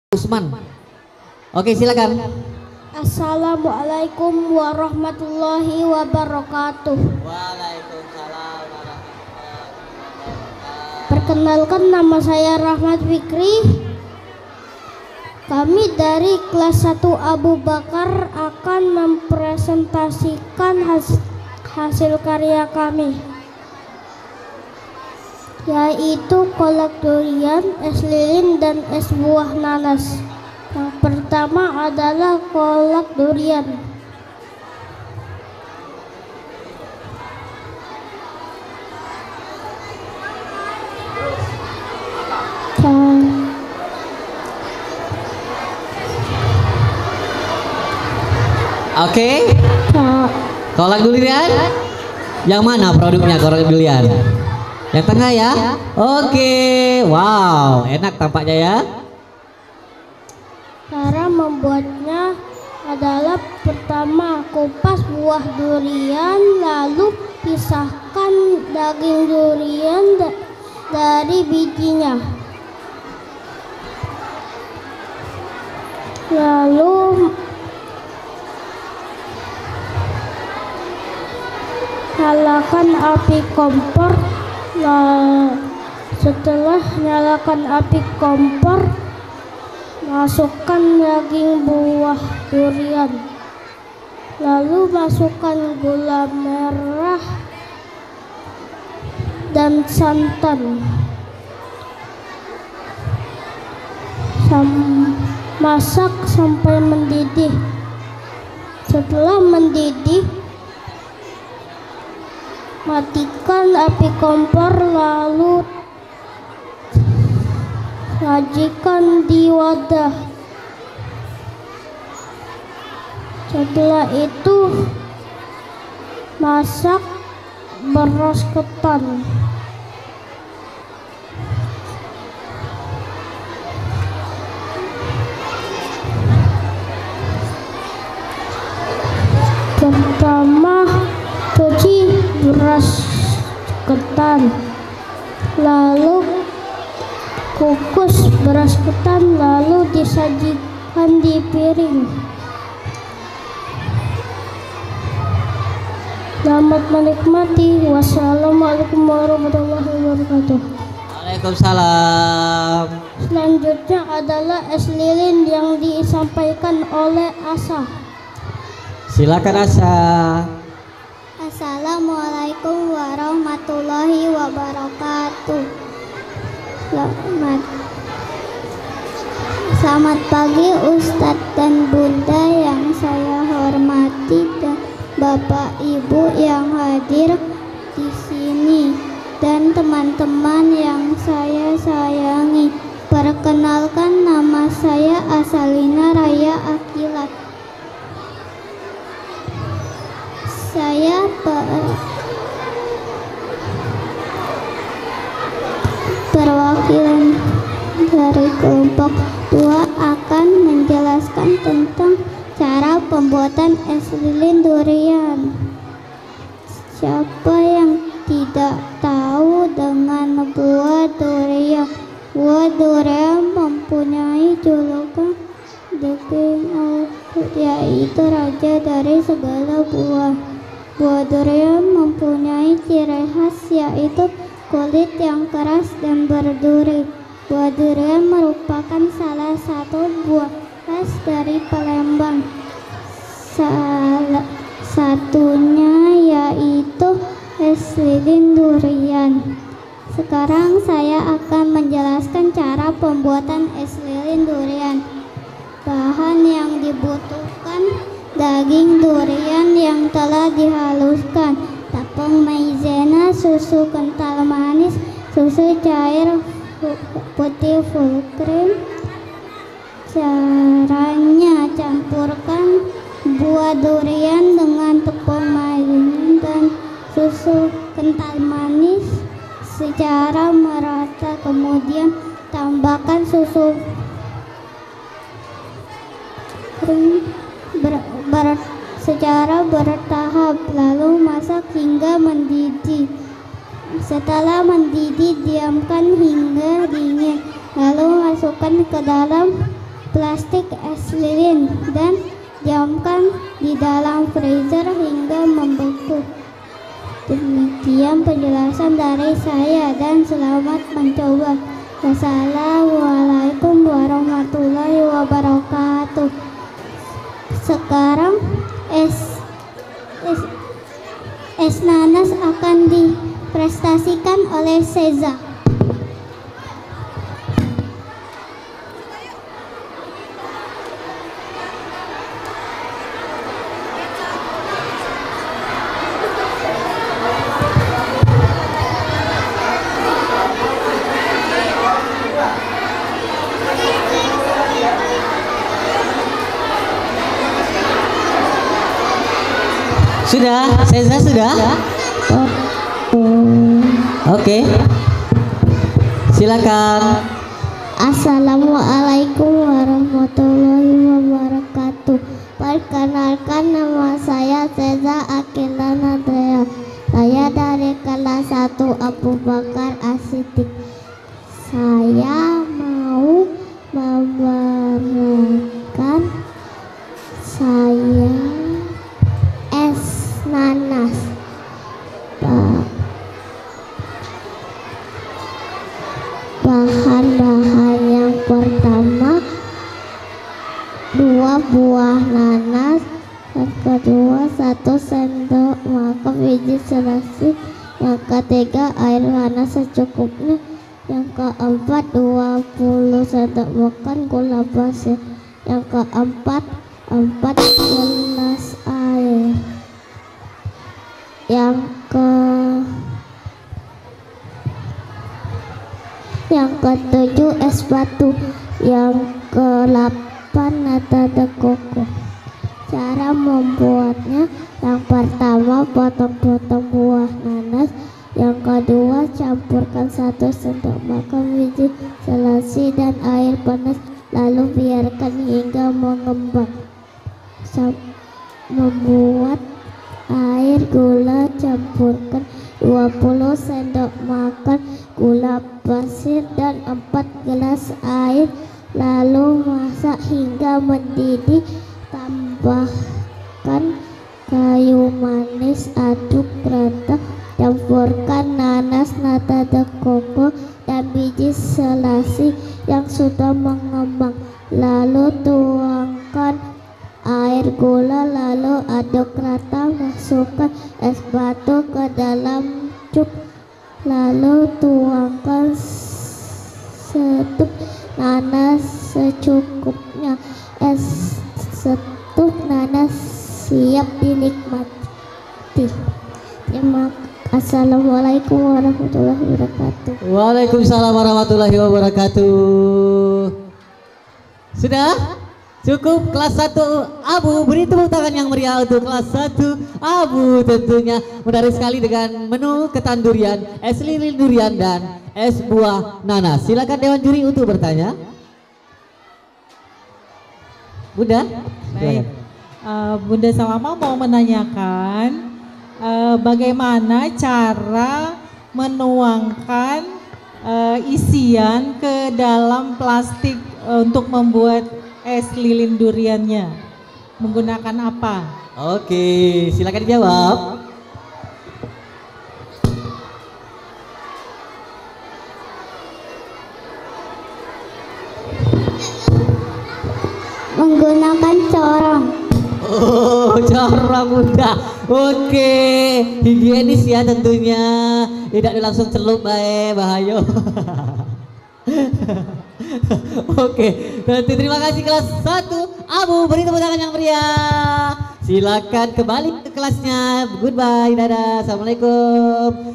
Usman. Oke, silakan. Assalamualaikum warahmatullahi wabarakatuh. Waalaikumsalam warahmatullahi wabarakatuh. Perkenalkan, nama saya Rahmat Fikri. Kami dari kelas 1 Abu Bakar akan mempresentasikan hasil karya kami, yaitu kolak durian, es lilin, dan es buah nanas. Yang pertama adalah kolak durian. Oke. Kolak durian. Yang mana produknya kolak durian? Yang tengah ya. Oke. Wow, enak tampaknya ya. Cara membuatnya adalah pertama kupas buah durian, lalu pisahkan daging durian dari bijinya. Lalu nyalakan api kompor. Setelah nyalakan api kompor, masukkan daging buah durian, lalu masukkan gula merah dan santan. Masak sampai mendidih. Setelah mendidih, matikan api kompor, lalu sajikan di wadah. Setelah itu masak beras ketan. Pertama cuci beras ketan, lalu kukus beras ketan, lalu disajikan di piring. Selamat menikmati. Wassalamualaikum warahmatullahi wabarakatuh. Waalaikumsalam. Selanjutnya adalah es lilin yang disampaikan oleh Asa. Silakan Asa. Assalamualaikum warahmatullahi wabarakatuh. Selamat pagi Ustadz dan Bunda yang saya hormati, dan Bapak Ibu yang hadir di sini, dan teman-teman yang saya sayangi. Perkenalkan, nama saya Asalina Raya Akila. Saya perwakilan dari kelompok 2 akan menjelaskan tentang cara pembuatan es lilin durian. Siapa yang tidak tahu dengan buah durian? Buah durian mempunyai julukan The King of Fruit, yaitu raja dari segala buah. Buah durian mempunyai ciri khas, yaitu kulit yang keras dan berduri. Buah durian merupakan salah satu buah khas dari Palembang. Salah satunya yaitu es lilin durian. Sekarang saya akan menjelaskan cara pembuatan es lilin durian. Bahan yang dibutuhkan: daging durian yang telah dihaluskan, tepung maizena, susu kental manis, susu cair putih full cream. Caranya: campurkan buah durian dengan tepung maizena dan susu kental manis secara merata, kemudian tambahkan susu krim secara bertahap, lalu masak hingga mendidih. Setelah mendidih, diamkan hingga dingin, lalu masukkan ke dalam plastik es lilin dan diamkan di dalam freezer hingga membeku. Demikian penjelasan dari saya dan selamat mencoba. Wassalamualaikum warahmatullahi wabarakatuh. Sekarang es nanas akan diprestasikan oleh Seza. Sudah, Seza sudah? Oke. Silakan. Assalamualaikum warahmatullahi wabarakatuh. Perkenalkan, nama saya Seza Akilan Andrea. Saya dari kelas 1 Abu Bakar Asidik. Saya mau memberikan es nanas. Bahan-bahan yang pertama 2 buah nanas, yang kedua 1 sendok makan biji selasi, yang ketiga air panas secukupnya, yang keempat 20 sendok makan gula pasir, yang keempat 4 gelas air, yang ketujuh es batu, yang ke-8 nata de coco. Cara membuatnya: yang pertama potong-potong buah nanas, yang kedua campurkan 1 sendok makan biji selasi dan air panas, lalu biarkan hingga mengembang. Membuat air gula, campurkan 20 sendok makan gula pasir dan 4 gelas air, lalu masak hingga mendidih. Tambahkan kayu manis, aduk rata, campurkan nanas, nata de coco dan biji selasi yang sudah mengembang, lalu tuangkan air gula, lalu aduk rata, masukkan es batu ke dalam cuk, lalu tuangkan setup nanas secukupnya. Es setup nanas siap dinikmati. Assalamualaikum warahmatullahi wabarakatuh. Waalaikumsalam warahmatullahi wabarakatuh. Sudah? Cukup kelas 1 Abu, beri tepuk tangan yang meriah untuk kelas 1 Abu. Tentunya menarik sekali dengan menu ketan durian, es lilin durian dan es buah nanas. Silakan Dewan Juri untuk bertanya. Bunda? Baik, Bunda Salama mau menanyakan bagaimana cara menuangkan isian ke dalam plastik untuk membuat es lilin duriannya, menggunakan apa? Oke, silakan dijawab. Menggunakan corong. Oh, corong Bunda. Oke, higienis ya tentunya. Tidak langsung celup bahaya. Oke, nanti terima kasih kelas 1 Abu, beri tepuk tangan yang meriah. Silakan kembali ke kelasnya. Goodbye, dadah, assalamualaikum.